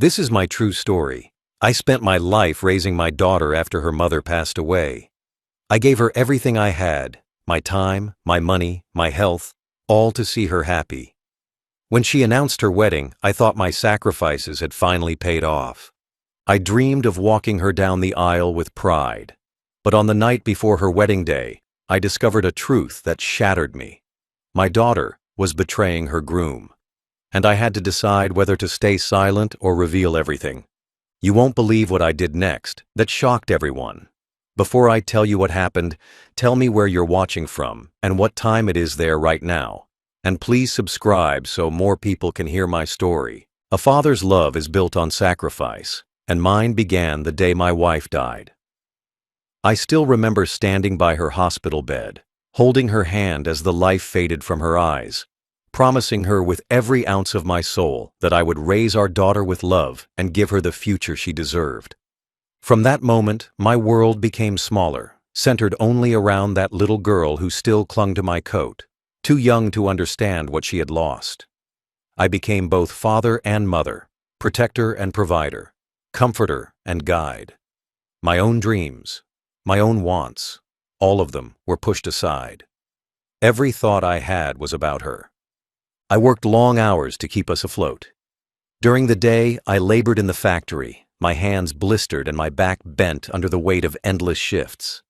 This is my true story. I spent my life raising my daughter after her mother passed away. I gave her everything I had, my time, my money, my health, all to see her happy. When she announced her wedding, I thought my sacrifices had finally paid off. I dreamed of walking her down the aisle with pride. But on the night before her wedding day, I discovered a truth that shattered me. My daughter was betraying her groom, and I had to decide whether to stay silent or reveal everything. You won't believe what I did next. That shocked everyone. Before I tell you what happened, tell me where you're watching from and what time it is there right now. And please subscribe so more people can hear my story. A father's love is built on sacrifice, and mine began the day my wife died. I still remember standing by her hospital bed, holding her hand as the life faded from her eyes, promising her with every ounce of my soul that I would raise our daughter with love and give her the future she deserved. From that moment, my world became smaller, centered only around that little girl who still clung to my coat, too young to understand what she had lost. I became both father and mother, protector and provider, comforter and guide. My own dreams, my own wants, all of them were pushed aside. Every thought I had was about her. I worked long hours to keep us afloat. During the day, I labored in the factory, my hands blistered and my back bent under the weight of endless shifts.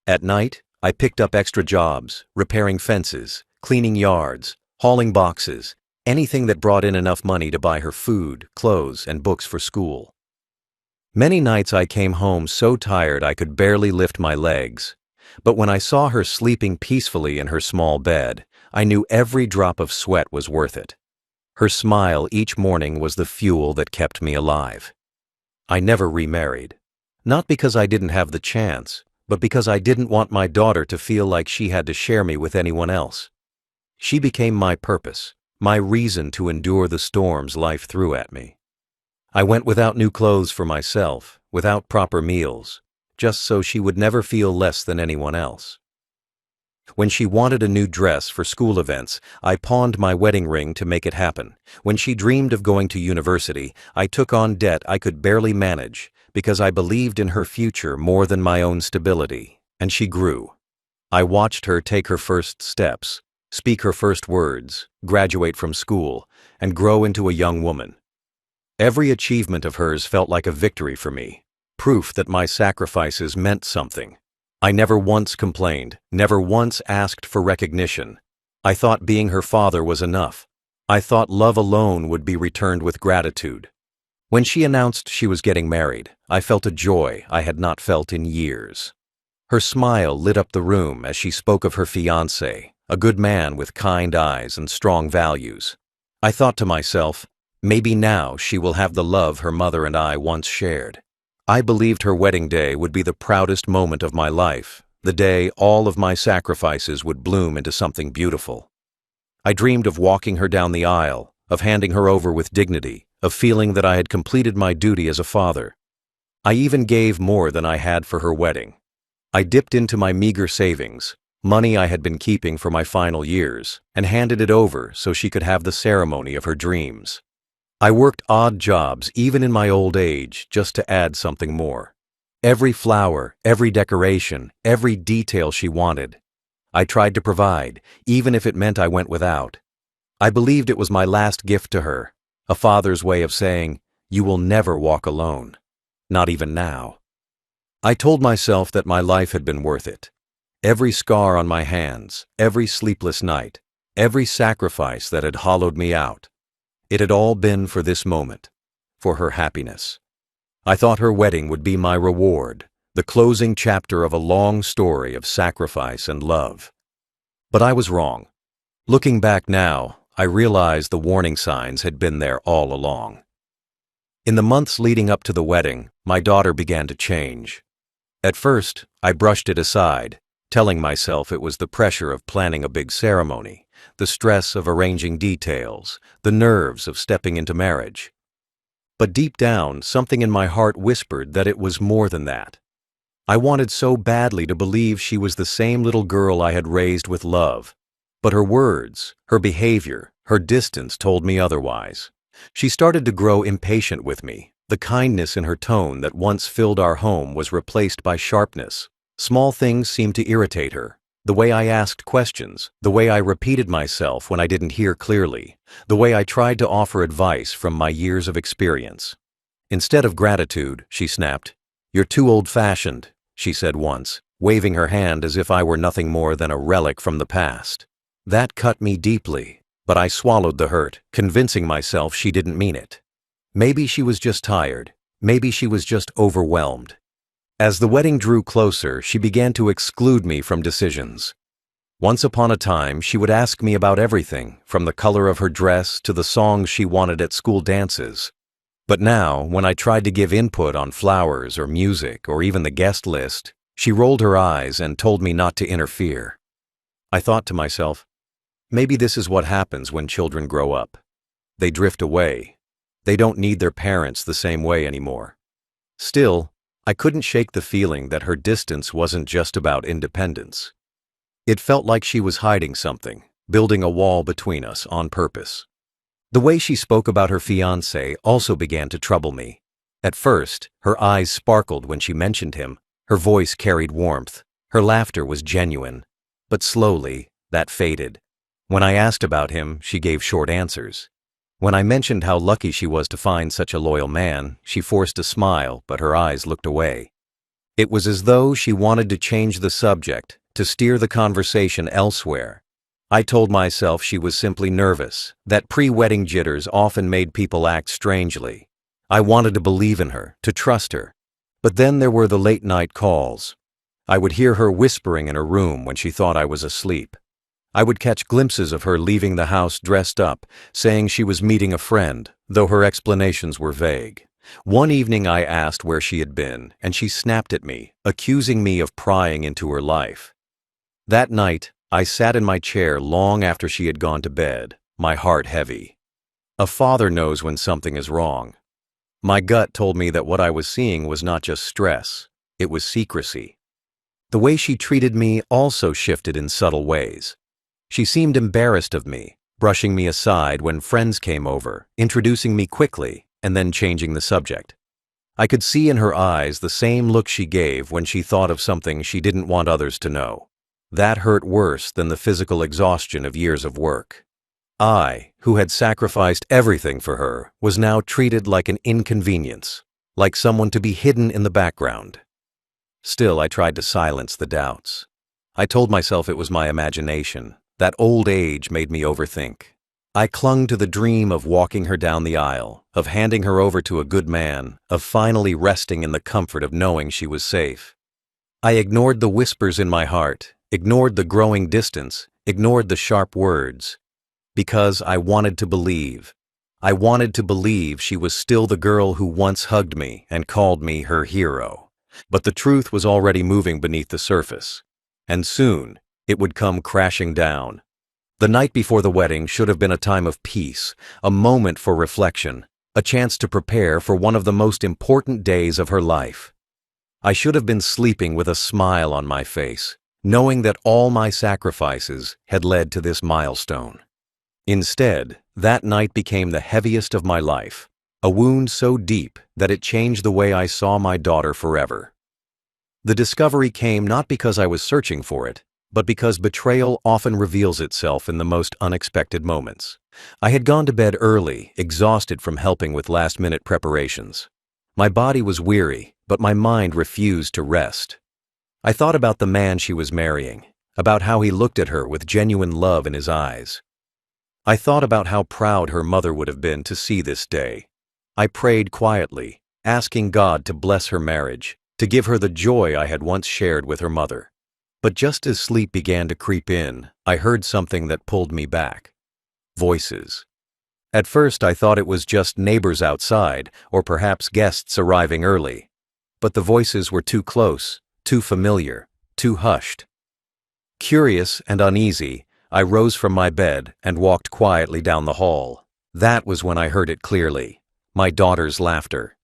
At night, I picked up extra jobs, repairing fences, cleaning yards, hauling boxes, anything that brought in enough money to buy her food, clothes, and books for school. Many nights I came home so tired I could barely lift my legs, but when I saw her sleeping peacefully in her small bed, I knew every drop of sweat was worth it. Her smile each morning was the fuel that kept me alive. I never remarried, not because I didn't have the chance, but because I didn't want my daughter to feel like she had to share me with anyone else. She became my purpose, my reason to endure the storms life threw at me. I went without new clothes for myself, without proper meals, just so she would never feel less than anyone else. When she wanted a new dress for school events, I pawned my wedding ring to make it happen. When she dreamed of going to university, I took on debt I could barely manage because I believed in her future more than my own stability, and she grew. I watched her take her first steps, speak her first words, graduate from school, and grow into a young woman. Every achievement of hers felt like a victory for me, proof that my sacrifices meant something. I never once complained, never once asked for recognition. I thought being her father was enough. I thought love alone would be returned with gratitude. When she announced she was getting married, I felt a joy I had not felt in years. Her smile lit up the room as she spoke of her fiancé, a good man with kind eyes and strong values. I thought to myself, maybe now she will have the love her mother and I once shared. I believed her wedding day would be the proudest moment of my life, the day all of my sacrifices would bloom into something beautiful. I dreamed of walking her down the aisle, of handing her over with dignity, of feeling that I had completed my duty as a father. I even gave more than I had for her wedding. I dipped into my meager savings, money I had been keeping for my final years, and handed it over so she could have the ceremony of her dreams. I worked odd jobs even in my old age just to add something more. Every flower, every decoration, every detail she wanted. I tried to provide, even if it meant I went without. I believed it was my last gift to her, a father's way of saying, you will never walk alone, not even now. I told myself that my life had been worth it. Every scar on my hands, every sleepless night, every sacrifice that had hollowed me out. It had all been for this moment, for her happiness. I thought her wedding would be my reward, the closing chapter of a long story of sacrifice and love. But I was wrong. Looking back now, I realized the warning signs had been there all along. In the months leading up to the wedding, my daughter began to change. At first, I brushed it aside, telling myself it was the pressure of planning a big ceremony, the stress of arranging details, the nerves of stepping into marriage. But deep down, something in my heart whispered that it was more than that. I wanted so badly to believe she was the same little girl I had raised with love. But her words, her behavior, her distance told me otherwise. She started to grow impatient with me. The kindness in her tone that once filled our home was replaced by sharpness. Small things seemed to irritate her. The way I asked questions, the way I repeated myself when I didn't hear clearly, the way I tried to offer advice from my years of experience. Instead of gratitude, she snapped. "You're too old-fashioned," she said once, waving her hand as if I were nothing more than a relic from the past. That cut me deeply, but I swallowed the hurt, convincing myself she didn't mean it. Maybe she was just tired. Maybe she was just overwhelmed. As the wedding drew closer, she began to exclude me from decisions. Once upon a time, she would ask me about everything, from the color of her dress to the songs she wanted at school dances. But now, when I tried to give input on flowers or music or even the guest list, she rolled her eyes and told me not to interfere. I thought to myself, maybe this is what happens when children grow up. They drift away. They don't need their parents the same way anymore. Still, I couldn't shake the feeling that her distance wasn't just about independence. It felt like she was hiding something, building a wall between us on purpose. The way she spoke about her fiancé also began to trouble me. At first, her eyes sparkled when she mentioned him. Her voice carried warmth. Her laughter was genuine. But slowly, that faded. When I asked about him, she gave short answers. When I mentioned how lucky she was to find such a loyal man, she forced a smile, but her eyes looked away. It was as though she wanted to change the subject, to steer the conversation elsewhere. I told myself she was simply nervous, that pre-wedding jitters often made people act strangely. I wanted to believe in her, to trust her. But then there were the late-night calls. I would hear her whispering in her room when she thought I was asleep. I would catch glimpses of her leaving the house dressed up, saying she was meeting a friend, though her explanations were vague. One evening I asked where she had been, and she snapped at me, accusing me of prying into her life. That night, I sat in my chair long after she had gone to bed, my heart heavy. A father knows when something is wrong. My gut told me that what I was seeing was not just stress, it was secrecy. The way she treated me also shifted in subtle ways. She seemed embarrassed of me, brushing me aside when friends came over, introducing me quickly, and then changing the subject. I could see in her eyes the same look she gave when she thought of something she didn't want others to know. That hurt worse than the physical exhaustion of years of work. I, who had sacrificed everything for her, was now treated like an inconvenience, like someone to be hidden in the background. Still, I tried to silence the doubts. I told myself it was my imagination, that old age made me overthink. I clung to the dream of walking her down the aisle, of handing her over to a good man, of finally resting in the comfort of knowing she was safe. I ignored the whispers in my heart, ignored the growing distance, ignored the sharp words. Because I wanted to believe. I wanted to believe she was still the girl who once hugged me and called me her hero. But the truth was already moving beneath the surface. And soon, it would come crashing down. The night before the wedding should have been a time of peace, a moment for reflection, a chance to prepare for one of the most important days of her life. I should have been sleeping with a smile on my face, knowing that all my sacrifices had led to this milestone. Instead, that night became the heaviest of my life, a wound so deep that it changed the way I saw my daughter forever. The discovery came not because I was searching for it, but because betrayal often reveals itself in the most unexpected moments. I had gone to bed early, exhausted from helping with last-minute preparations. My body was weary, but my mind refused to rest. I thought about the man she was marrying, about how he looked at her with genuine love in his eyes. I thought about how proud her mother would have been to see this day. I prayed quietly, asking God to bless her marriage, to give her the joy I had once shared with her mother. But just as sleep began to creep in, I heard something that pulled me back. Voices. At first I thought it was just neighbors outside, or perhaps guests arriving early. But the voices were too close, too familiar, too hushed. Curious and uneasy, I rose from my bed and walked quietly down the hall. That was when I heard it clearly. My daughter's laughter.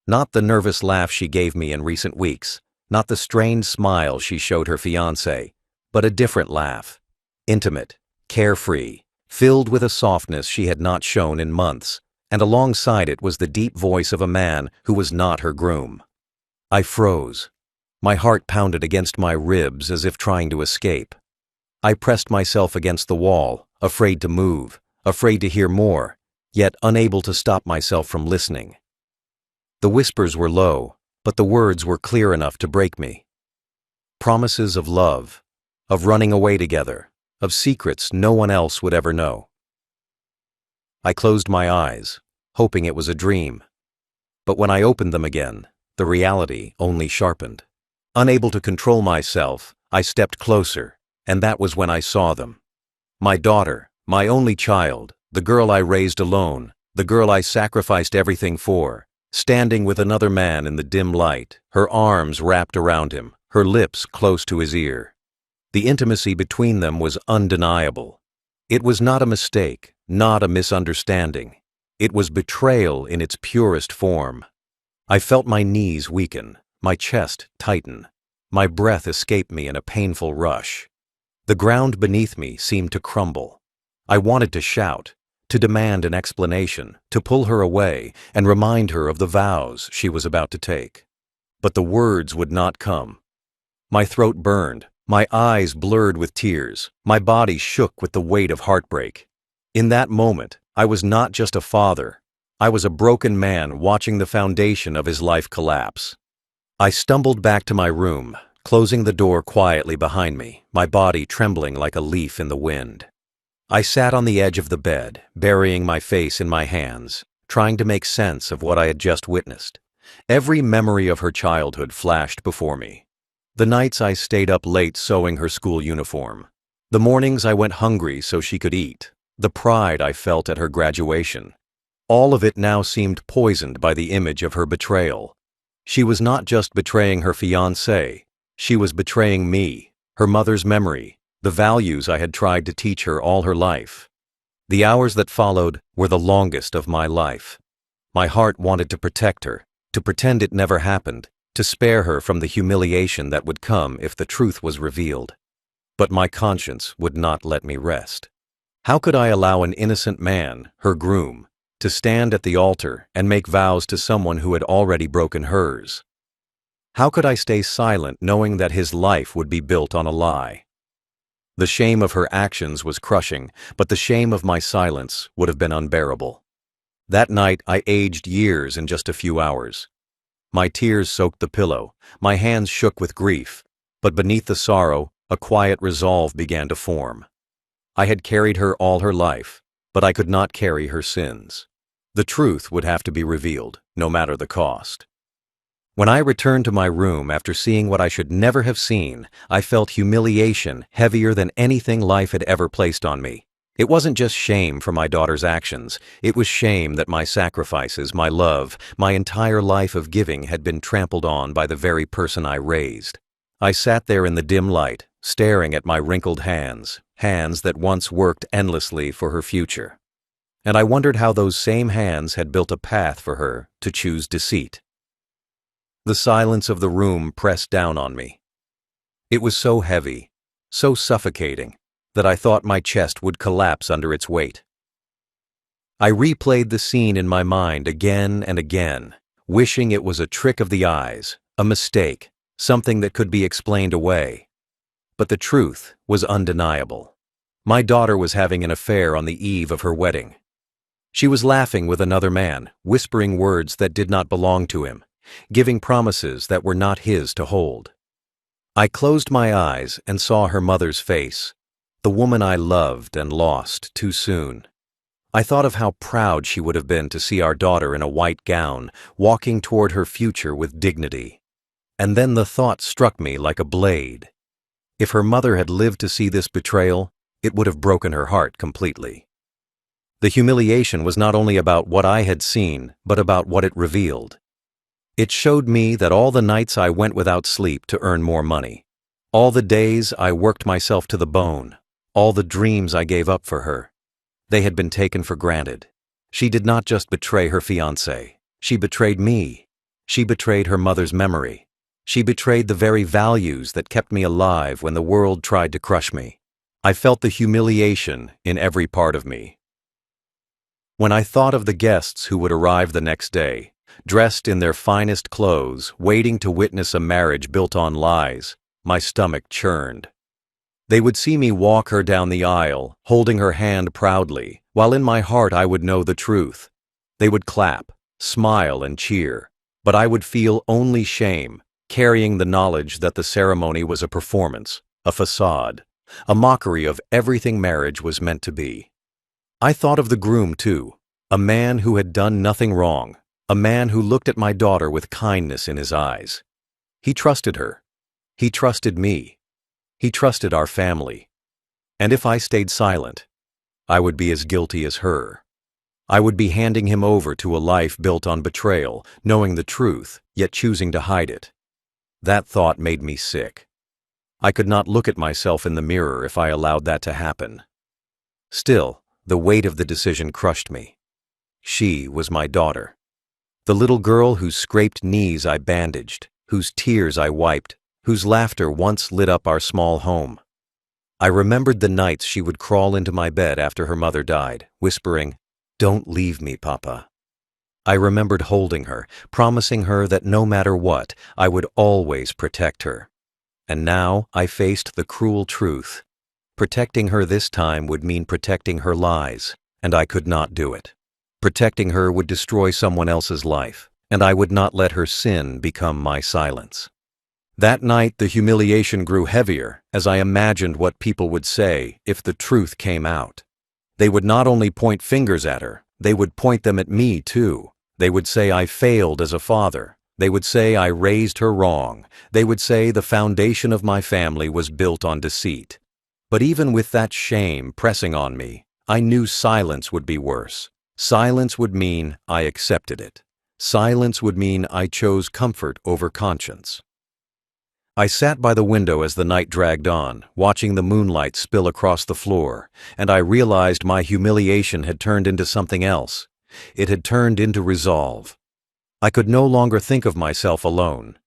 Not the nervous laugh she gave me in recent weeks, not the strained smile she showed her fiancé, but a different laugh. Intimate, carefree, filled with a softness she had not shown in months, and alongside it was the deep voice of a man who was not her groom. I froze. My heart pounded against my ribs as if trying to escape. I pressed myself against the wall, afraid to move, afraid to hear more, yet unable to stop myself from listening. The whispers were low, but the words were clear enough to break me. Promises of love, of running away together, of secrets no one else would ever know. I closed my eyes, hoping it was a dream. But when I opened them again, the reality only sharpened. Unable to control myself, I stepped closer, and that was when I saw them. My daughter, my only child, the girl I raised alone, the girl I sacrificed everything for, standing with another man in the dim light, her arms wrapped around him, her lips close to his ear. The intimacy between them was undeniable. It was not a mistake, not a misunderstanding. It was betrayal in its purest form. I felt my knees weaken, my chest tighten. My breath escaped me in a painful rush. The ground beneath me seemed to crumble. I wanted to shout, to demand an explanation, to pull her away and remind her of the vows she was about to take. But the words would not come. My throat burned, my eyes blurred with tears, my body shook with the weight of heartbreak. In that moment, I was not just a father. I was a broken man watching the foundation of his life collapse. I stumbled back to my room, closing the door quietly behind me, my body trembling like a leaf in the wind. I sat on the edge of the bed, burying my face in my hands, trying to make sense of what I had just witnessed. Every memory of her childhood flashed before me. The nights I stayed up late sewing her school uniform. The mornings I went hungry so she could eat. The pride I felt at her graduation. All of it now seemed poisoned by the image of her betrayal. She was not just betraying her fiancé, she was betraying me, her mother's memory, the values I had tried to teach her all her life. The hours that followed were the longest of my life. My heart wanted to protect her, to pretend it never happened, to spare her from the humiliation that would come if the truth was revealed. But my conscience would not let me rest. How could I allow an innocent man, her groom, to stand at the altar and make vows to someone who had already broken hers? How could I stay silent knowing that his life would be built on a lie? The shame of her actions was crushing, but the shame of my silence would have been unbearable. That night I aged years in just a few hours. My tears soaked the pillow, my hands shook with grief, but beneath the sorrow, a quiet resolve began to form. I had carried her all her life, but I could not carry her sins. The truth would have to be revealed, no matter the cost. When I returned to my room after seeing what I should never have seen, I felt humiliation heavier than anything life had ever placed on me. It wasn't just shame for my daughter's actions, it was shame that my sacrifices, my love, my entire life of giving had been trampled on by the very person I raised. I sat there in the dim light, staring at my wrinkled hands, hands that once worked endlessly for her future. And I wondered how those same hands had built a path for her to choose deceit. The silence of the room pressed down on me. It was so heavy, so suffocating, that I thought my chest would collapse under its weight. I replayed the scene in my mind again and again, wishing it was a trick of the eyes, a mistake, something that could be explained away. But the truth was undeniable. My daughter was having an affair on the eve of her wedding. She was laughing with another man, whispering words that did not belong to him, giving promises that were not his to hold. I closed my eyes and saw her mother's face, the woman I loved and lost too soon. I thought of how proud she would have been to see our daughter in a white gown, walking toward her future with dignity. And then the thought struck me like a blade. If her mother had lived to see this betrayal, it would have broken her heart completely. The humiliation was not only about what I had seen, but about what it revealed. It showed me that all the nights I went without sleep to earn more money, all the days I worked myself to the bone, all the dreams I gave up for her, they had been taken for granted. She did not just betray her fiancé, she betrayed me. She betrayed her mother's memory. She betrayed the very values that kept me alive when the world tried to crush me. I felt the humiliation in every part of me. When I thought of the guests who would arrive the next day, dressed in their finest clothes, waiting to witness a marriage built on lies, my stomach churned. They would see me walk her down the aisle, holding her hand proudly, while in my heart I would know the truth. They would clap, smile, and cheer, but I would feel only shame, carrying the knowledge that the ceremony was a performance, a facade, a mockery of everything marriage was meant to be. I thought of the groom, too, a man who had done nothing wrong, a man who looked at my daughter with kindness in his eyes. He trusted her. He trusted me. He trusted our family. And if I stayed silent, I would be as guilty as her. I would be handing him over to a life built on betrayal, knowing the truth, yet choosing to hide it. That thought made me sick. I could not look at myself in the mirror if I allowed that to happen. Still, the weight of the decision crushed me. She was my daughter. The little girl whose scraped knees I bandaged, whose tears I wiped, whose laughter once lit up our small home. I remembered the nights she would crawl into my bed after her mother died, whispering, "Don't leave me, Papa." I remembered holding her, promising her that no matter what, I would always protect her. And now I faced the cruel truth. Protecting her this time would mean protecting her lies, and I could not do it. Protecting her would destroy someone else's life, and I would not let her sin become my silence. That night the humiliation grew heavier as I imagined what people would say if the truth came out. They would not only point fingers at her, they would point them at me too. They would say I failed as a father. They would say I raised her wrong. They would say the foundation of my family was built on deceit. But even with that shame pressing on me, I knew silence would be worse. Silence would mean I accepted it. Silence would mean I chose comfort over conscience. I sat by the window as the night dragged on, watching the moonlight spill across the floor, and I realized my humiliation had turned into something else. It had turned into resolve. I could no longer think of myself alone.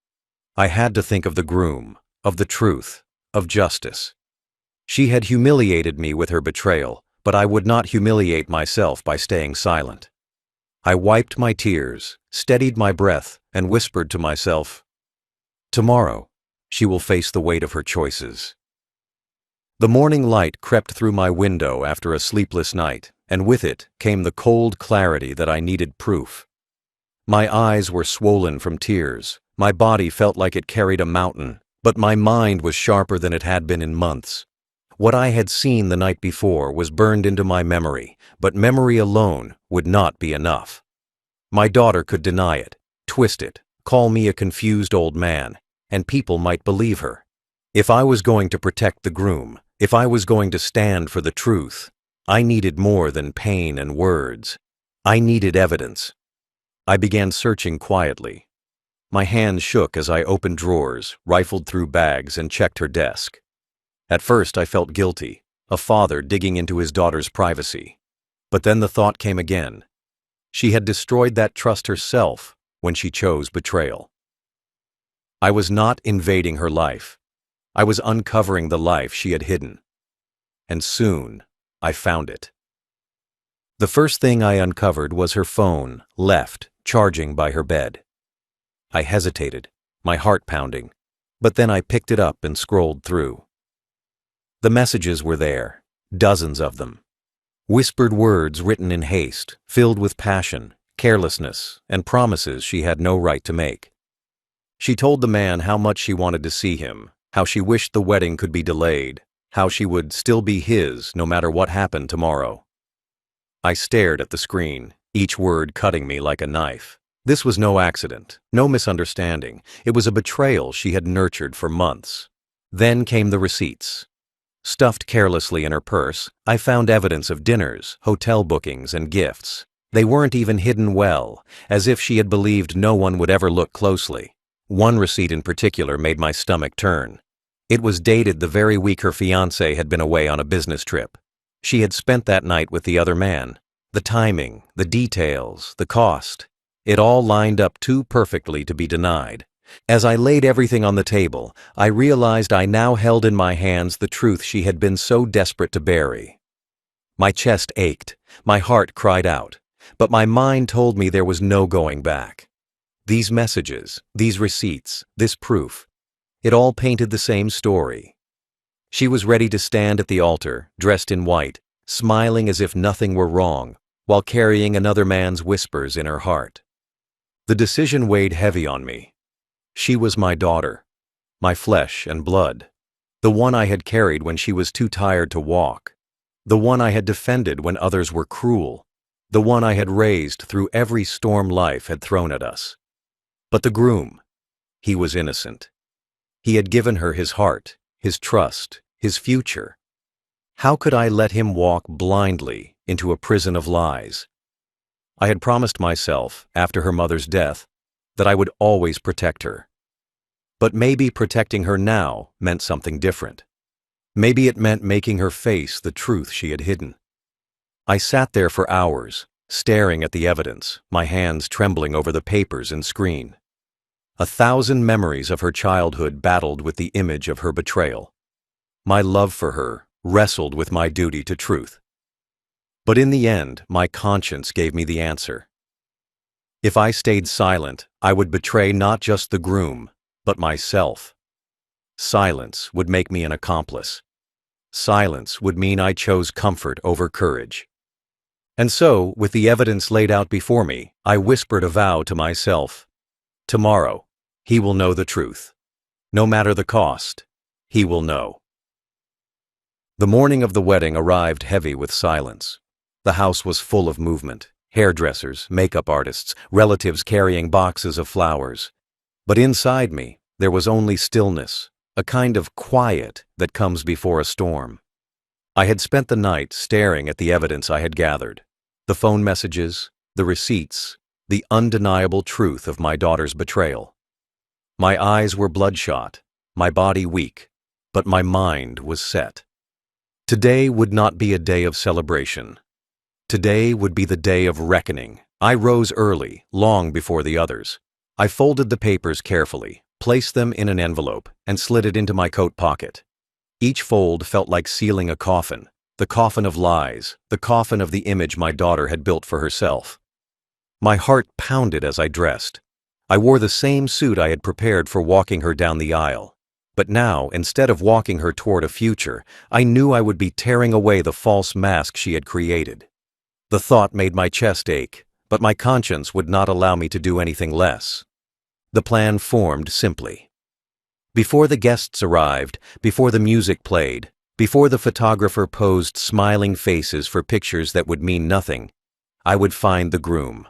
I had to think of the groom, of the truth, of justice. She had humiliated me with her betrayal, but I would not humiliate myself by staying silent. I wiped my tears, steadied my breath, and whispered to myself, "Tomorrow, she will face the weight of her choices." The morning light crept through my window after a sleepless night, and with it came the cold clarity that I needed proof. My eyes were swollen from tears, my body felt like it carried a mountain, but my mind was sharper than it had been in months. What I had seen the night before was burned into my memory, but memory alone would not be enough. My daughter could deny it, twist it, call me a confused old man, and people might believe her. If I was going to protect the groom, if I was going to stand for the truth, I needed more than pain and words. I needed evidence. I began searching quietly. My hands shook as I opened drawers, rifled through bags, and checked her desk. At first I felt guilty, a father digging into his daughter's privacy. But then the thought came again. She had destroyed that trust herself when she chose betrayal. I was not invading her life. I was uncovering the life she had hidden. And soon, I found it. The first thing I uncovered was her phone, left, charging by her bed. I hesitated, my heart pounding, but then I picked it up and scrolled through. The messages were there, dozens of them. Whispered words written in haste, filled with passion, carelessness, and promises she had no right to make. She told the man how much she wanted to see him, how she wished the wedding could be delayed, how she would still be his no matter what happened tomorrow. I stared at the screen, each word cutting me like a knife. This was no accident, no misunderstanding. It was a betrayal she had nurtured for months. Then came the receipts. Stuffed carelessly in her purse, I found evidence of dinners, hotel bookings, and gifts. They weren't even hidden well, as if she had believed no one would ever look closely. One receipt in particular made my stomach turn. It was dated the very week her fiancé had been away on a business trip. She had spent that night with the other man. The timing, the details, the cost, it all lined up too perfectly to be denied. As I laid everything on the table, I realized I now held in my hands the truth she had been so desperate to bury. My chest ached, my heart cried out, but my mind told me there was no going back. These messages, these receipts, this proof, it all painted the same story. She was ready to stand at the altar, dressed in white, smiling as if nothing were wrong, while carrying another man's whispers in her heart. The decision weighed heavy on me. She was my daughter, my flesh and blood, the one I had carried when she was too tired to walk, the one I had defended when others were cruel, the one I had raised through every storm life had thrown at us. But the groom, he was innocent. He had given her his heart, his trust, his future. How could I let him walk blindly into a prison of lies? I had promised myself, after her mother's death, that I would always protect her. But maybe protecting her now meant something different. Maybe it meant making her face the truth she had hidden. I sat there for hours, staring at the evidence, my hands trembling over the papers and screen. 1,000 memories of her childhood battled with the image of her betrayal. My love for her wrestled with my duty to truth. But in the end, my conscience gave me the answer. If I stayed silent, I would betray not just the groom, but myself. Silence would make me an accomplice. Silence would mean I chose comfort over courage. And so, with the evidence laid out before me, I whispered a vow to myself. Tomorrow, he will know the truth. No matter the cost, he will know. The morning of the wedding arrived heavy with silence. The house was full of movement, hairdressers, makeup artists, relatives carrying boxes of flowers. But inside me, there was only stillness, a kind of quiet that comes before a storm. I had spent the night staring at the evidence I had gathered, the phone messages, the receipts, the undeniable truth of my daughter's betrayal. My eyes were bloodshot, my body weak, but my mind was set. Today would not be a day of celebration. Today would be the day of reckoning. I rose early, long before the others. I folded the papers carefully, placed them in an envelope, and slid it into my coat pocket. Each fold felt like sealing a coffin, the coffin of lies, the coffin of the image my daughter had built for herself. My heart pounded as I dressed. I wore the same suit I had prepared for walking her down the aisle. But now, instead of walking her toward a future, I knew I would be tearing away the false mask she had created. The thought made my chest ache, but my conscience would not allow me to do anything less. The plan formed simply. Before the guests arrived, before the music played, before the photographer posed smiling faces for pictures that would mean nothing, I would find the groom.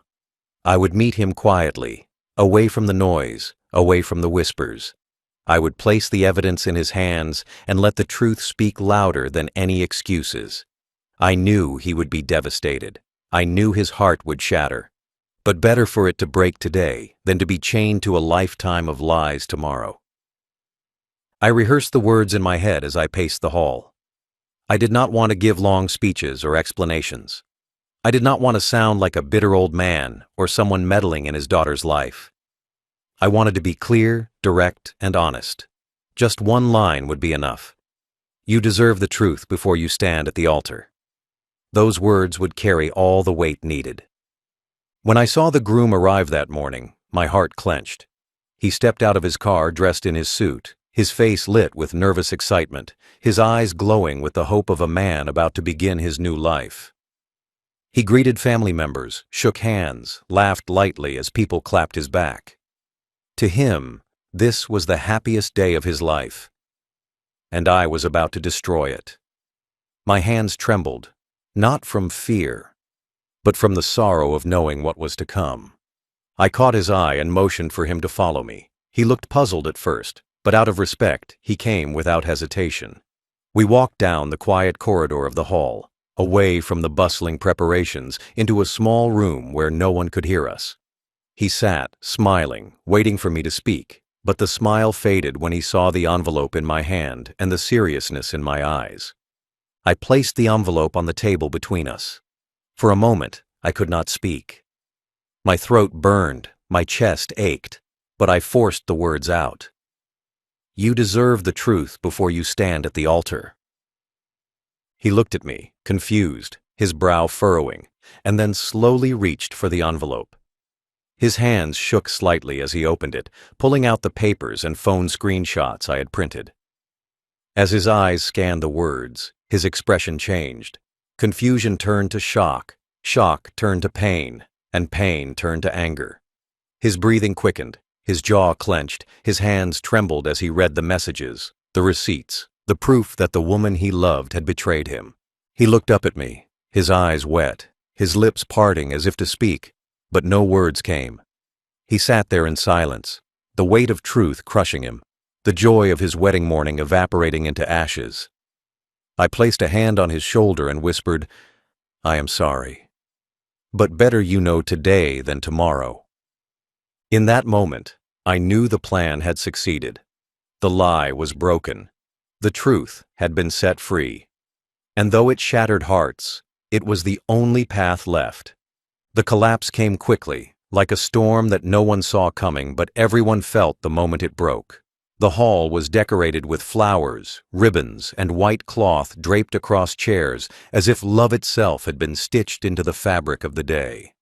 I would meet him quietly, away from the noise, away from the whispers. I would place the evidence in his hands and let the truth speak louder than any excuses. I knew he would be devastated. I knew his heart would shatter. But better for it to break today than to be chained to a lifetime of lies tomorrow. I rehearsed the words in my head as I paced the hall. I did not want to give long speeches or explanations. I did not want to sound like a bitter old man or someone meddling in his daughter's life. I wanted to be clear, direct, and honest. Just one line would be enough. You deserve the truth before you stand at the altar. Those words would carry all the weight needed. When I saw the groom arrive that morning, my heart clenched. He stepped out of his car dressed in his suit, his face lit with nervous excitement, his eyes glowing with the hope of a man about to begin his new life. He greeted family members, shook hands, laughed lightly as people clapped his back. To him, this was the happiest day of his life. And I was about to destroy it. My hands trembled, not from fear, but from the sorrow of knowing what was to come. I caught his eye and motioned for him to follow me. He looked puzzled at first, but out of respect, he came without hesitation. We walked down the quiet corridor of the hall, away from the bustling preparations, into a small room where no one could hear us. He sat, smiling, waiting for me to speak, but the smile faded when he saw the envelope in my hand and the seriousness in my eyes. I placed the envelope on the table between us. For a moment, I could not speak. My throat burned, my chest ached, but I forced the words out. You deserve the truth before you stand at the altar. He looked at me, confused, his brow furrowing, and then slowly reached for the envelope. His hands shook slightly as he opened it, pulling out the papers and phone screenshots I had printed. As his eyes scanned the words, his expression changed. Confusion turned to shock, shock turned to pain, and pain turned to anger. His breathing quickened, his jaw clenched, his hands trembled as he read the messages, the receipts, the proof that the woman he loved had betrayed him. He looked up at me, his eyes wet, his lips parting as if to speak, but no words came. He sat there in silence, the weight of truth crushing him, the joy of his wedding morning evaporating into ashes. I placed a hand on his shoulder and whispered, "I am sorry. But better you know today than tomorrow." In that moment, I knew the plan had succeeded. The lie was broken. The truth had been set free. And though it shattered hearts, it was the only path left. The collapse came quickly, like a storm that no one saw coming, but everyone felt the moment it broke. The hall was decorated with flowers, ribbons, and white cloth draped across chairs, as if love itself had been stitched into the fabric of the day.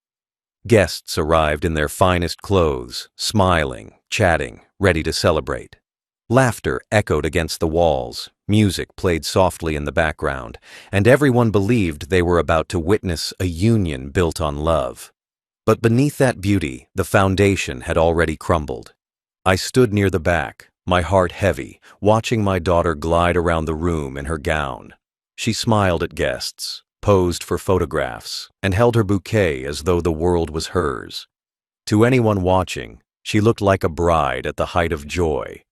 Guests arrived in their finest clothes, smiling, chatting, ready to celebrate. Laughter echoed against the walls, music played softly in the background, and everyone believed they were about to witness a union built on love. But beneath that beauty, the foundation had already crumbled. I stood near the back, my heart heavy, watching my daughter glide around the room in her gown. She smiled at guests, posed for photographs, and held her bouquet as though the world was hers. To anyone watching, she looked like a bride at the height of joy.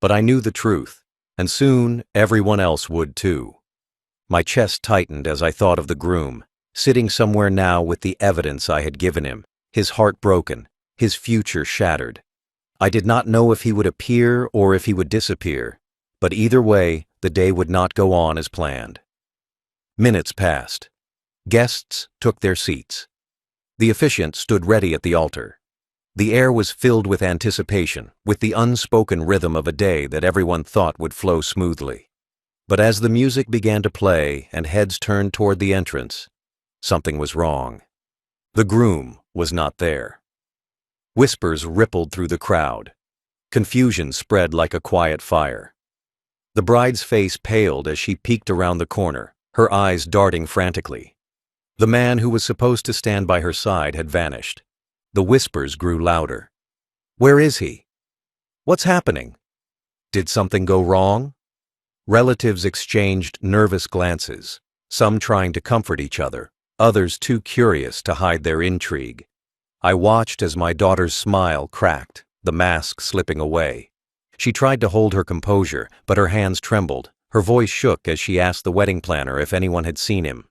But I knew the truth, and soon everyone else would too. My chest tightened as I thought of the groom, sitting somewhere now with the evidence I had given him, his heart broken, his future shattered. I did not know if he would appear or if he would disappear, but either way, the day would not go on as planned. Minutes passed. Guests took their seats. The officiant stood ready at the altar. The air was filled with anticipation, with the unspoken rhythm of a day that everyone thought would flow smoothly. But as the music began to play and heads turned toward the entrance, something was wrong. The groom was not there. Whispers rippled through the crowd. Confusion spread like a quiet fire. The bride's face paled as she peeked around the corner, her eyes darting frantically. The man who was supposed to stand by her side had vanished. The whispers grew louder. "Where is he? What's happening? Did something go wrong?" Relatives exchanged nervous glances, some trying to comfort each other, others too curious to hide their intrigue. I watched as my daughter's smile cracked, the mask slipping away. She tried to hold her composure, but her hands trembled. Her voice shook as she asked the wedding planner if anyone had seen him.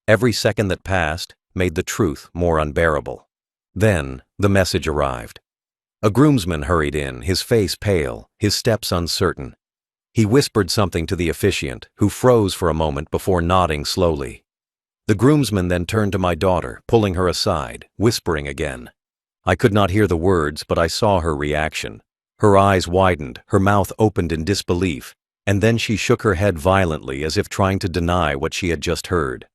Every second that passed made the truth more unbearable. Then the message arrived. A groomsman hurried in, his face pale, his steps uncertain. He whispered something to the officiant, who froze for a moment before nodding slowly. The groomsman then turned to my daughter, pulling her aside, whispering again. I could not hear the words, but I saw her reaction. Her eyes widened, her mouth opened in disbelief, and then she shook her head violently as if trying to deny what she had just heard.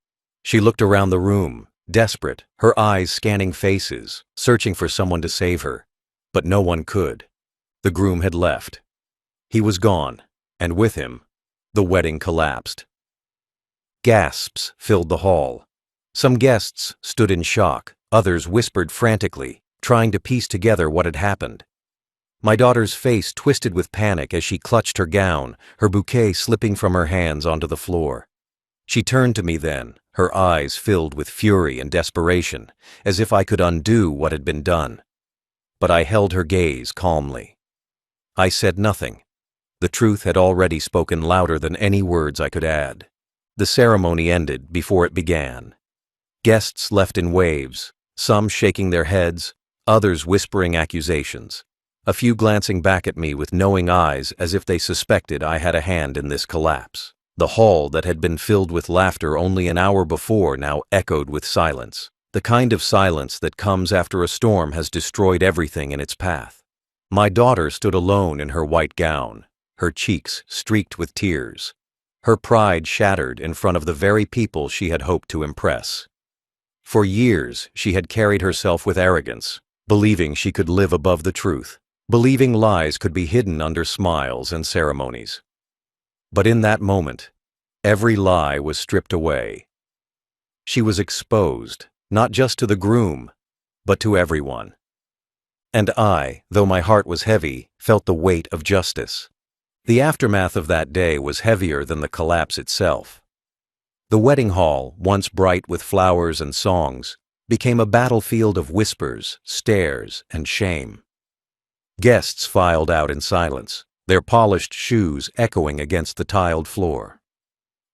She looked around the room, desperate, her eyes scanning faces, searching for someone to save her. But no one could. The groom had left. He was gone, and with him, the wedding collapsed. Gasps filled the hall. Some guests stood in shock, others whispered frantically, trying to piece together what had happened. My daughter's face twisted with panic as she clutched her gown, her bouquet slipping from her hands onto the floor. She turned to me then, her eyes filled with fury and desperation, as if I could undo what had been done. But I held her gaze calmly. I said nothing. The truth had already spoken louder than any words I could add. The ceremony ended before it began. Guests left in waves, some shaking their heads, others whispering accusations. A few glancing back at me with knowing eyes as if they suspected I had a hand in this collapse. The hall that had been filled with laughter only an hour before now echoed with silence, the kind of silence that comes after a storm has destroyed everything in its path. My daughter stood alone in her white gown, her cheeks streaked with tears. Her pride shattered in front of the very people she had hoped to impress. For years, she had carried herself with arrogance, believing she could live above the truth, believing lies could be hidden under smiles and ceremonies. But in that moment, every lie was stripped away. She was exposed, not just to the groom, but to everyone. And I, though my heart was heavy, felt the weight of justice. The aftermath of that day was heavier than the collapse itself. The wedding hall, once bright with flowers and songs, became a battlefield of whispers, stares, and shame. Guests filed out in silence, their polished shoes echoing against the tiled floor.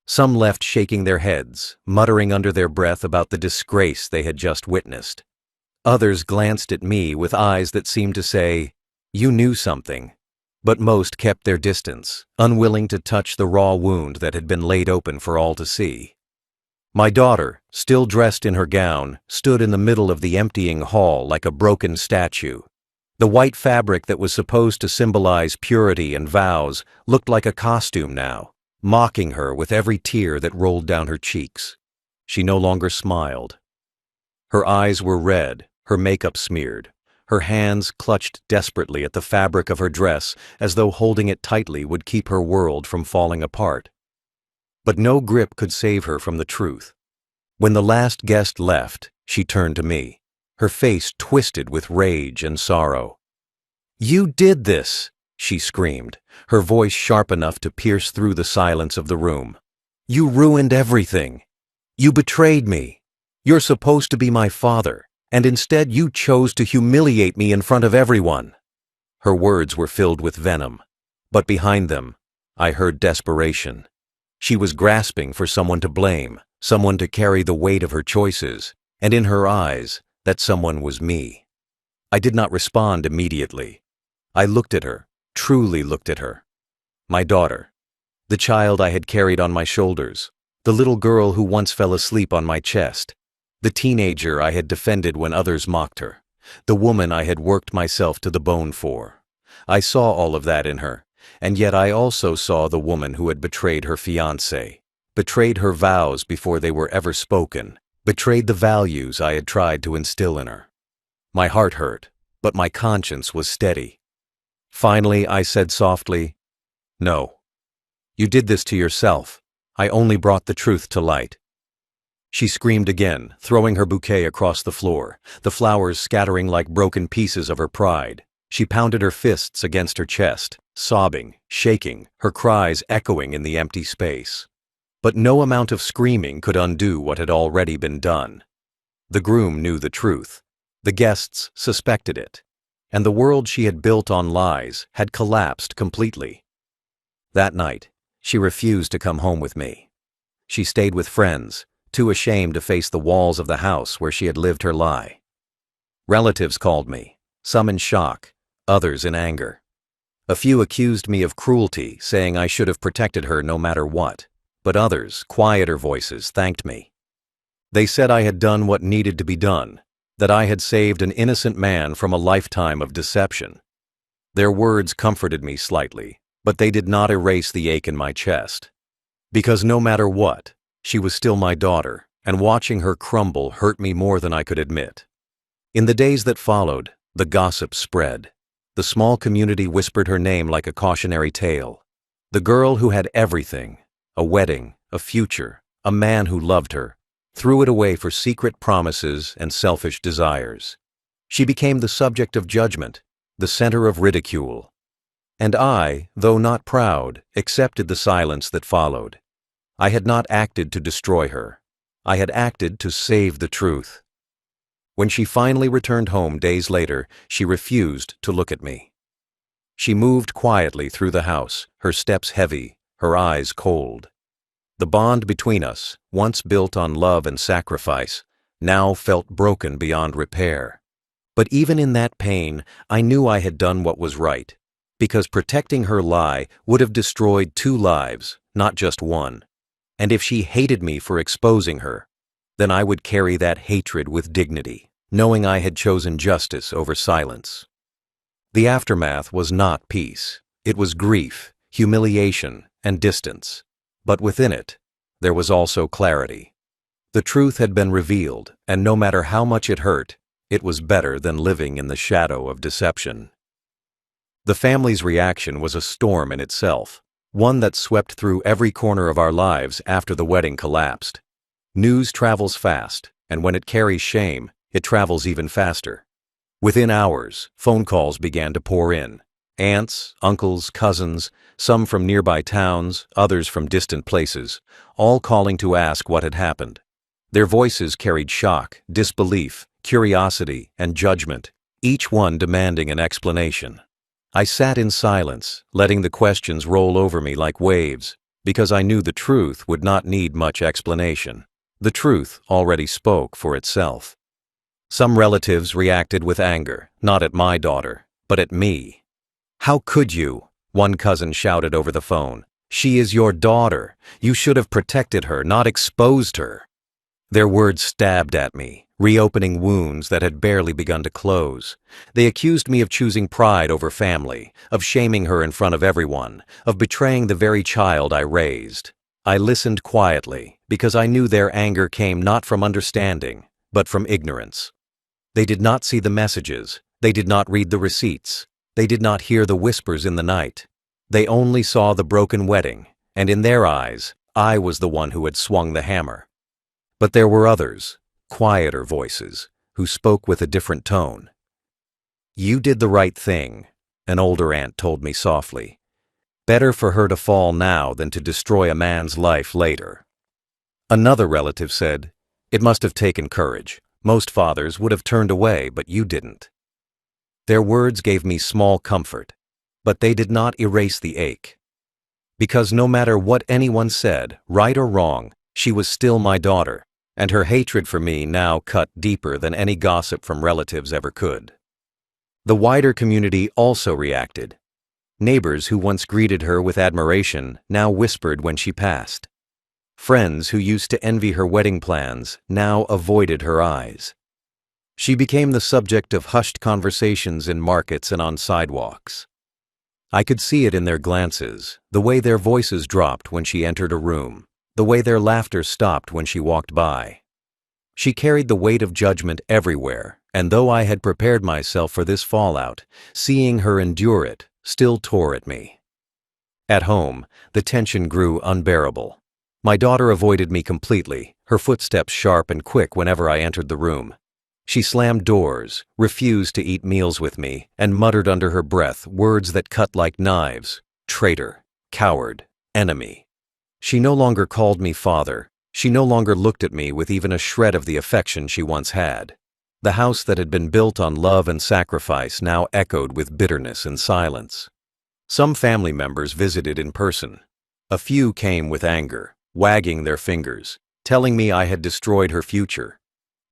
Some left shaking their heads, muttering under their breath about the disgrace they had just witnessed. Others glanced at me with eyes that seemed to say, "You knew something." But most kept their distance, unwilling to touch the raw wound that had been laid open for all to see. My daughter, still dressed in her gown, stood in the middle of the emptying hall like a broken statue. The white fabric that was supposed to symbolize purity and vows looked like a costume now, mocking her with every tear that rolled down her cheeks. She no longer smiled. Her eyes were red, her makeup smeared. Her hands clutched desperately at the fabric of her dress as though holding it tightly would keep her world from falling apart. But no grip could save her from the truth. When the last guest left, she turned to me, her face twisted with rage and sorrow. "You did this!" she screamed, her voice sharp enough to pierce through the silence of the room. "You ruined everything. You betrayed me. You're supposed to be my father. And instead you chose to humiliate me in front of everyone." Her words were filled with venom, but behind them, I heard desperation. She was grasping for someone to blame, someone to carry the weight of her choices, and in her eyes, that someone was me. I did not respond immediately. I looked at her, truly looked at her. My daughter, the child I had carried on my shoulders, the little girl who once fell asleep on my chest, the teenager I had defended when others mocked her, the woman I had worked myself to the bone for. I saw all of that in her, and yet I also saw the woman who had betrayed her fiancé, betrayed her vows before they were ever spoken, betrayed the values I had tried to instill in her. My heart hurt, but my conscience was steady. Finally, I said softly, "No. You did this to yourself. I only brought the truth to light." She screamed again, throwing her bouquet across the floor, the flowers scattering like broken pieces of her pride. She pounded her fists against her chest, sobbing, shaking, her cries echoing in the empty space. But no amount of screaming could undo what had already been done. The groom knew the truth. The guests suspected it. And the world she had built on lies had collapsed completely. That night, she refused to come home with me. She stayed with friends, too ashamed to face the walls of the house where she had lived her lie. Relatives called me, some in shock, others in anger. A few accused me of cruelty, saying I should have protected her no matter what, but others, quieter voices, thanked me. They said I had done what needed to be done, that I had saved an innocent man from a lifetime of deception. Their words comforted me slightly, but they did not erase the ache in my chest. Because no matter what, she was still my daughter, and watching her crumble hurt me more than I could admit. In the days that followed, the gossip spread. The small community whispered her name like a cautionary tale. The girl who had everything, a wedding, a future, a man who loved her, threw it away for secret promises and selfish desires. She became the subject of judgment, the center of ridicule. And I, though not proud, accepted the silence that followed. I had not acted to destroy her. I had acted to save the truth. When she finally returned home days later, she refused to look at me. She moved quietly through the house, her steps heavy, her eyes cold. The bond between us, once built on love and sacrifice, now felt broken beyond repair. But even in that pain, I knew I had done what was right, because protecting her lie would have destroyed 2 lives, not just one. And if she hated me for exposing her, then I would carry that hatred with dignity, knowing I had chosen justice over silence. The aftermath was not peace. It was grief, humiliation, and distance. But within it, there was also clarity. The truth had been revealed, and no matter how much it hurt, it was better than living in the shadow of deception. The family's reaction was a storm in itself, one that swept through every corner of our lives after the wedding collapsed. News travels fast, and when it carries shame, it travels even faster. Within hours, phone calls began to pour in. Aunts, uncles, cousins, some from nearby towns, others from distant places, all calling to ask what had happened. Their voices carried shock, disbelief, curiosity, and judgment, each one demanding an explanation. I sat in silence, letting the questions roll over me like waves, because I knew the truth would not need much explanation. The truth already spoke for itself. Some relatives reacted with anger, not at my daughter, but at me. "How could you?" one cousin shouted over the phone. "She is your daughter. You should have protected her, not exposed her." Their words stabbed at me, reopening wounds that had barely begun to close. They accused me of choosing pride over family, of shaming her in front of everyone, of betraying the very child I raised. I listened quietly, because I knew their anger came not from understanding, but from ignorance. They did not see the messages, they did not read the receipts, they did not hear the whispers in the night. They only saw the broken wedding, and in their eyes, I was the one who had swung the hammer. But there were others, quieter voices, who spoke with a different tone. "You did the right thing," an older aunt told me softly. "Better for her to fall now than to destroy a man's life later." Another relative said, "It must have taken courage. Most fathers would have turned away, but you didn't." Their words gave me small comfort, but they did not erase the ache. Because no matter what anyone said, right or wrong, she was still my daughter, and her hatred for me now cut deeper than any gossip from relatives ever could. The wider community also reacted. Neighbors who once greeted her with admiration now whispered when she passed. Friends who used to envy her wedding plans now avoided her eyes. She became the subject of hushed conversations in markets and on sidewalks. I could see it in their glances, the way their voices dropped when she entered a room, the way their laughter stopped when she walked by. She carried the weight of judgment everywhere, and though I had prepared myself for this fallout, seeing her endure it still tore at me. At home, the tension grew unbearable. My daughter avoided me completely, her footsteps sharp and quick whenever I entered the room. She slammed doors, refused to eat meals with me, and muttered under her breath words that cut like knives: traitor, coward, enemy. She no longer called me father. She no longer looked at me with even a shred of the affection she once had. The house that had been built on love and sacrifice now echoed with bitterness and silence. Some family members visited in person. A few came with anger, wagging their fingers, telling me I had destroyed her future.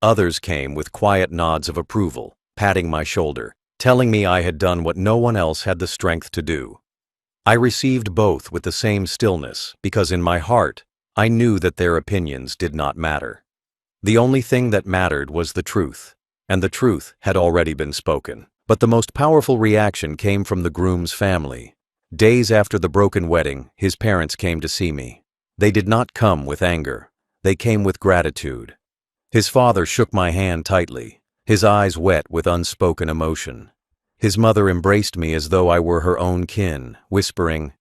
Others came with quiet nods of approval, patting my shoulder, telling me I had done what no one else had the strength to do. I received both with the same stillness because in my heart, I knew that their opinions did not matter. The only thing that mattered was the truth, and the truth had already been spoken. But the most powerful reaction came from the groom's family. Days after the broken wedding, his parents came to see me. They did not come with anger. They came with gratitude. His father shook my hand tightly, his eyes wet with unspoken emotion. His mother embraced me as though I were her own kin, whispering,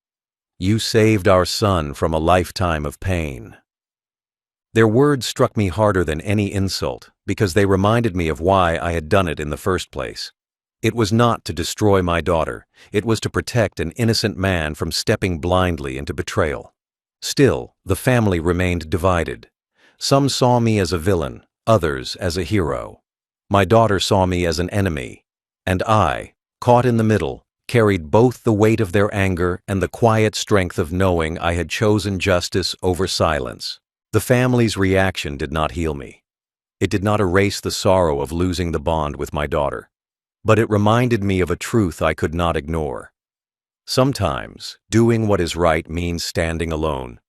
"You saved our son from a lifetime of pain." Their words struck me harder than any insult because they reminded me of why I had done it in the first place. It was not to destroy my daughter. It was to protect an innocent man from stepping blindly into betrayal. Still, the family remained divided. Some saw me as a villain, others as a hero. My daughter saw me as an enemy, and I, caught in the middle, carried both the weight of their anger and the quiet strength of knowing I had chosen justice over silence. The family's reaction did not heal me. It did not erase the sorrow of losing the bond with my daughter, but it reminded me of a truth I could not ignore. Sometimes, doing what is right means standing alone.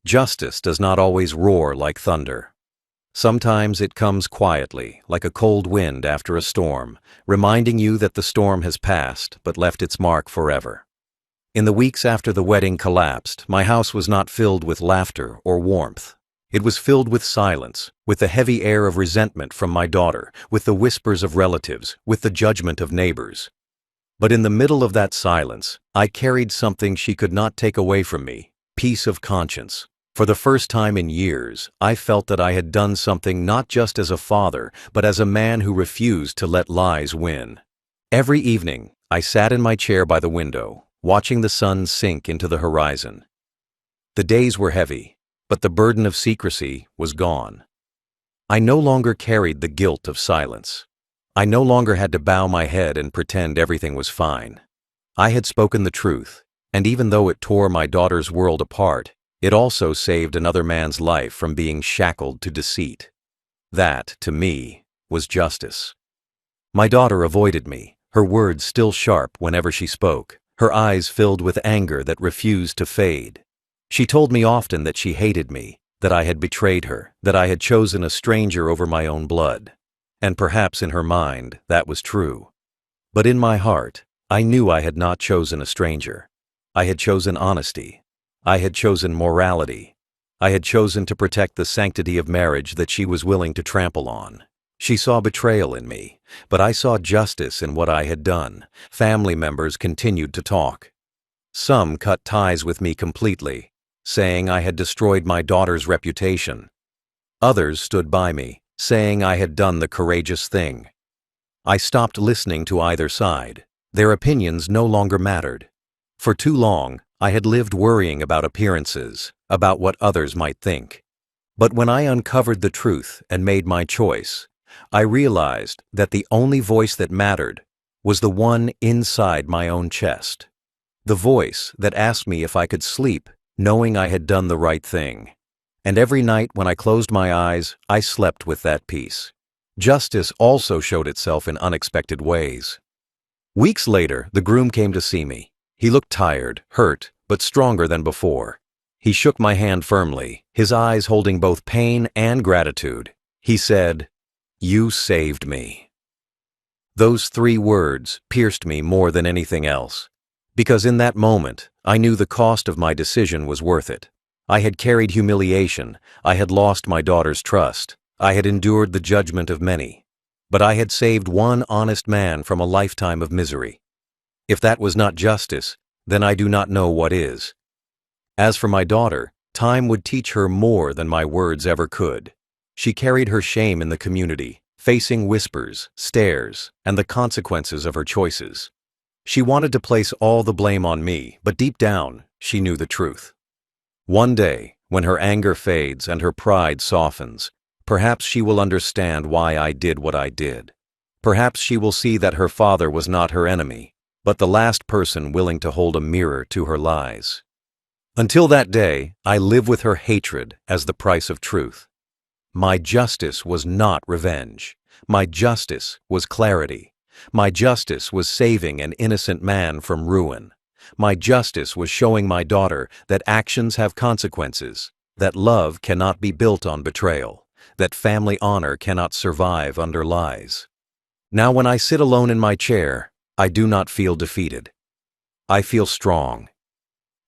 Justice does not always roar like thunder. Sometimes it comes quietly, like a cold wind after a storm, reminding you that the storm has passed but left its mark forever. In the weeks after the wedding collapsed, my house was not filled with laughter or warmth. It was filled with silence, with the heavy air of resentment from my daughter, with the whispers of relatives, with the judgment of neighbors. But in the middle of that silence, I carried something she could not take away from me: peace of conscience. For the first time in years, I felt that I had done something not just as a father, but as a man who refused to let lies win. Every evening, I sat in my chair by the window, watching the sun sink into the horizon. The days were heavy, but the burden of secrecy was gone. I no longer carried the guilt of silence. I no longer had to bow my head and pretend everything was fine. I had spoken the truth, and even though it tore my daughter's world apart, it also saved another man's life from being shackled to deceit. That, to me, was justice. My daughter avoided me, her words still sharp whenever she spoke, her eyes filled with anger that refused to fade. She told me often that she hated me, that I had betrayed her, that I had chosen a stranger over my own blood. And perhaps in her mind, that was true. But in my heart, I knew I had not chosen a stranger. I had chosen honesty. I had chosen morality. I had chosen to protect the sanctity of marriage that she was willing to trample on. She saw betrayal in me, but I saw justice in what I had done. Family members continued to talk. Some cut ties with me completely, saying I had destroyed my daughter's reputation. Others stood by me, saying I had done the courageous thing. I stopped listening to either side. Their opinions no longer mattered. For too long, I had lived worrying about appearances, about what others might think. But when I uncovered the truth and made my choice, I realized that the only voice that mattered was the one inside my own chest. The voice that asked me if I could sleep, knowing I had done the right thing. And every night when I closed my eyes, I slept with that peace. Justice also showed itself in unexpected ways. Weeks later, the groom came to see me. He looked tired, hurt, but stronger than before. He shook my hand firmly, his eyes holding both pain and gratitude. He said, "You saved me." Those 3 words pierced me more than anything else, because in that moment, I knew the cost of my decision was worth it. I had carried humiliation, I had lost my daughter's trust, I had endured the judgment of many, but I had saved one honest man from a lifetime of misery. If that was not justice, then I do not know what is. As for my daughter, time would teach her more than my words ever could. She carried her shame in the community, facing whispers, stares, and the consequences of her choices. She wanted to place all the blame on me, but deep down, she knew the truth. One day, when her anger fades and her pride softens, perhaps she will understand why I did what I did. Perhaps she will see that her father was not her enemy, but the last person willing to hold a mirror to her lies. Until that day, I live with her hatred as the price of truth. My justice was not revenge. My justice was clarity. My justice was saving an innocent man from ruin. My justice was showing my daughter that actions have consequences, that love cannot be built on betrayal, that family honor cannot survive under lies. Now when I sit alone in my chair, I do not feel defeated. I feel strong.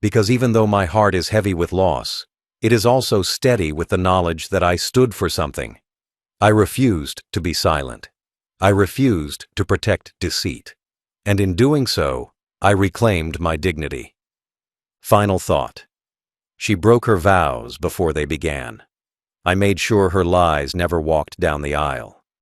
Because even though my heart is heavy with loss, it is also steady with the knowledge that I stood for something. I refused to be silent. I refused to protect deceit. And in doing so, I reclaimed my dignity. Final thought. She broke her vows before they began. I made sure her lies never walked down the aisle.